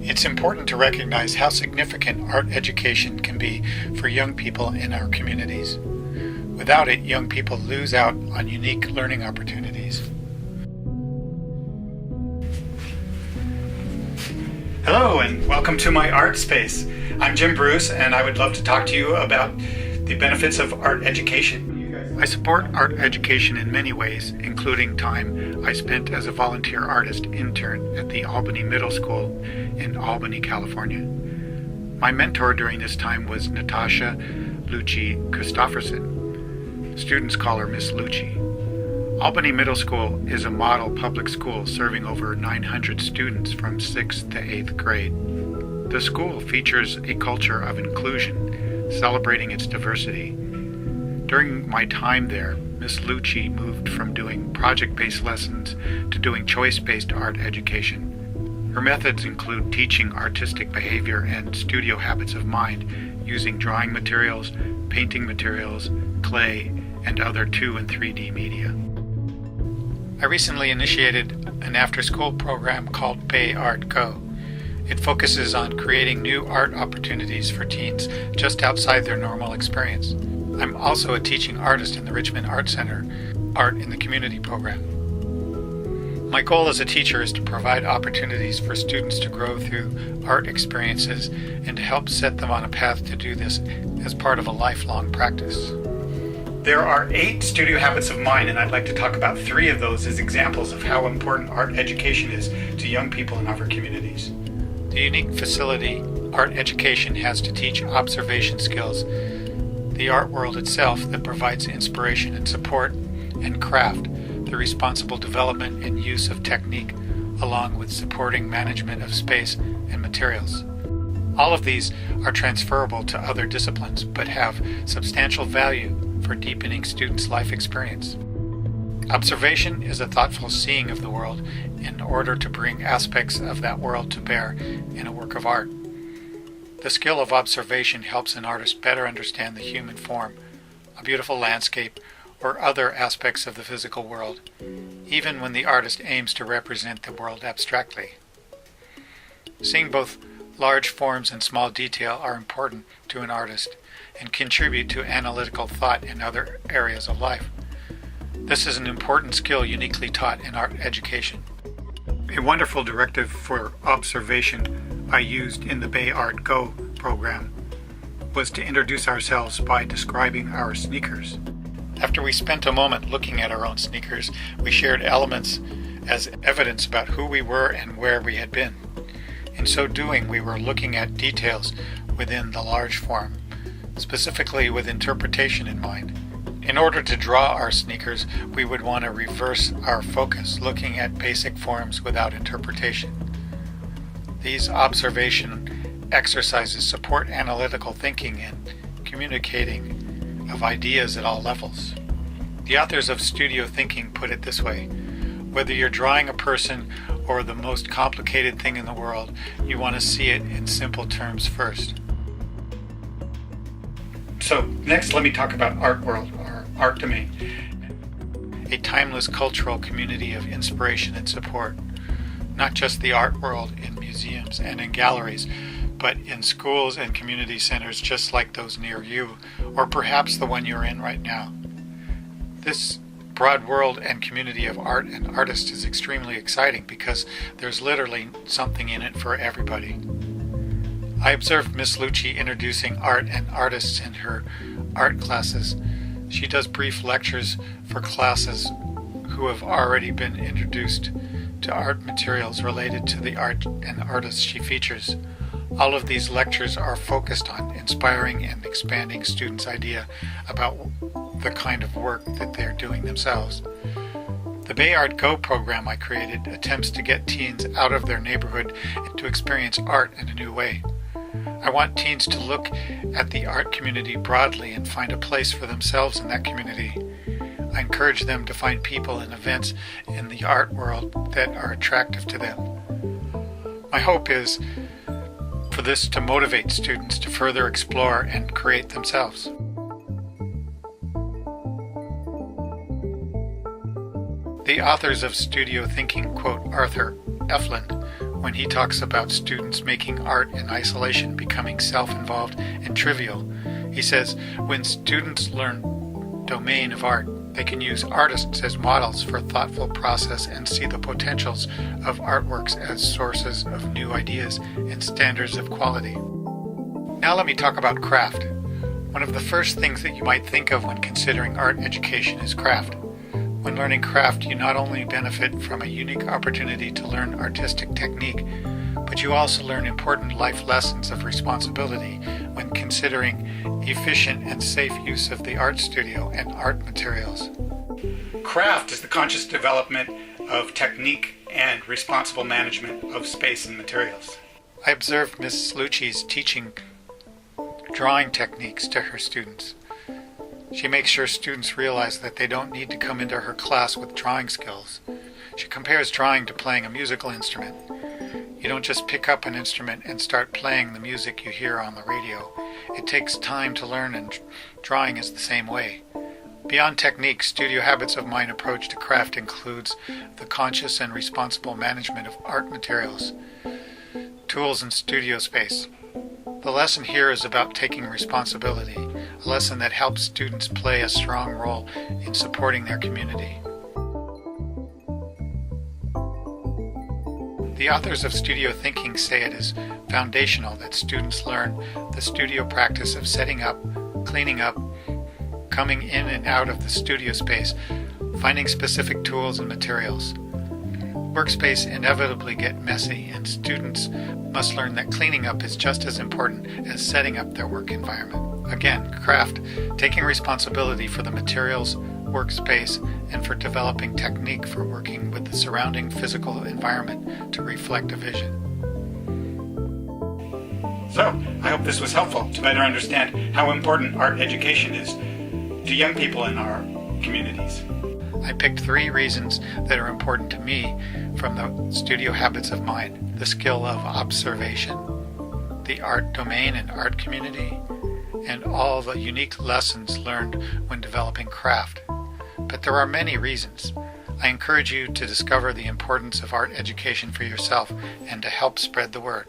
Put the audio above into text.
It's important to recognize how significant art education can be for young people in our communities. Without it, young people lose out on unique learning opportunities. Hello and welcome to my art space. I'm Jim Bruce and I would love to talk to you about the benefits of art education. I support art education in many ways, including time I spent as a volunteer artist intern at the Albany Middle School in Albany, California. My mentor during this time was Natasha Lucci Christofferson. Students call her Miss Lucci. Albany Middle School is a model public school serving over 900 students from 6th to 8th grade. The school features a culture of inclusion, celebrating its diversity. During my time there, Miss Lucci moved from doing project-based lessons to doing choice-based art education. Her methods include teaching artistic behavior and studio habits of mind using drawing materials, painting materials, clay, and other 2 and 3D media. I recently initiated an after-school program called Bay Art Go. It focuses on creating new art opportunities for teens just outside their normal experience. I'm also a teaching artist in the Richmond Art Center Art in the Community program. My goal as a teacher is to provide opportunities for students to grow through art experiences and to help set them on a path to do this as part of a lifelong practice. There are 8 studio habits of mind, and I'd like to talk about 3 of those as examples of how important art education is to young people in our communities. The unique facility art education has to teach observation skills, the art world itself that provides inspiration and support, and craft, the responsible development and use of technique, along with supporting management of space and materials. All of these are transferable to other disciplines, but have substantial value for deepening students' life experience. Observation is a thoughtful seeing of the world in order to bring aspects of that world to bear in a work of art. The skill of observation helps an artist better understand the human form, a beautiful landscape, or other aspects of the physical world, even when the artist aims to represent the world abstractly. Seeing both large forms and small detail are important to an artist and contribute to analytical thought in other areas of life. This is an important skill uniquely taught in art education. A wonderful directive for observation I used in the Bay Art Go program was to introduce ourselves by describing our sneakers. After we spent a moment looking at our own sneakers, we shared elements as evidence about who we were and where we had been. In so doing, we were looking at details within the large form, specifically with interpretation in mind. In order to draw our sneakers, we would want to reverse our focus, looking at basic forms without interpretation. These observation exercises support analytical thinking and communicating of ideas at all levels. The authors of Studio Thinking put it this way: whether you're drawing a person or the most complicated thing in the world, you want to see it in simple terms first. So next, let me talk about Art World, or Art Domain, a timeless cultural community of inspiration and support. Not just the art world in museums and in galleries, but in schools and community centers just like those near you, or perhaps the one you're in right now. This broad world and community of art and artists is extremely exciting because there's literally something in it for everybody. I observed Miss Lucci introducing art and artists in her art classes. She does brief lectures for classes who have already been introduced to art materials related to the art and artists she features. All of these lectures are focused on inspiring and expanding students' idea about the kind of work that they're doing themselves. The Bay Art Go program I created attempts to get teens out of their neighborhood and to experience art in a new way. I want teens to look at the art community broadly and find a place for themselves in that community. I encourage them to find people and events in the art world that are attractive to them. My hope is for this to motivate students to further explore and create themselves. The authors of Studio Thinking quote Arthur Eflin when he talks about students making art in isolation becoming self-involved and trivial. He says, when students learn domain of art, they can use artists as models for thoughtful process and see the potentials of artworks as sources of new ideas and standards of quality. Now let me talk about craft. One of the first things that you might think of when considering art education is craft. When learning craft, you not only benefit from a unique opportunity to learn artistic technique, but you also learn important life lessons of responsibility when considering efficient and safe use of the art studio and art materials. Craft is the conscious development of technique and responsible management of space and materials. I observed Ms. Lucci's teaching drawing techniques to her students. She makes sure students realize that they don't need to come into her class with drawing skills. She compares drawing to playing a musical instrument. You don't just pick up an instrument and start playing the music you hear on the radio. It takes time to learn, and drawing is the same way. Beyond technique, Studio Habits of Mind approach to craft includes the conscious and responsible management of art materials, tools, and studio space. The lesson here is about taking responsibility, a lesson that helps students play a strong role in supporting their community. The authors of Studio Thinking say it is foundational that students learn the studio practice of setting up, cleaning up, coming in and out of the studio space, finding specific tools and materials. Workspace inevitably get messy, and students must learn that cleaning up is just as important as setting up their work environment. Again, craft, taking responsibility for the materials, workspace, and for developing technique for working with the surrounding physical environment to reflect a vision. So, I hope this was helpful to better understand how important art education is to young people in our communities. I picked 3 reasons that are important to me from the Studio Habits of Mind: the skill of observation, the art domain and art community, and all the unique lessons learned when developing craft. But there are many reasons. I encourage you to discover the importance of art education for yourself and to help spread the word.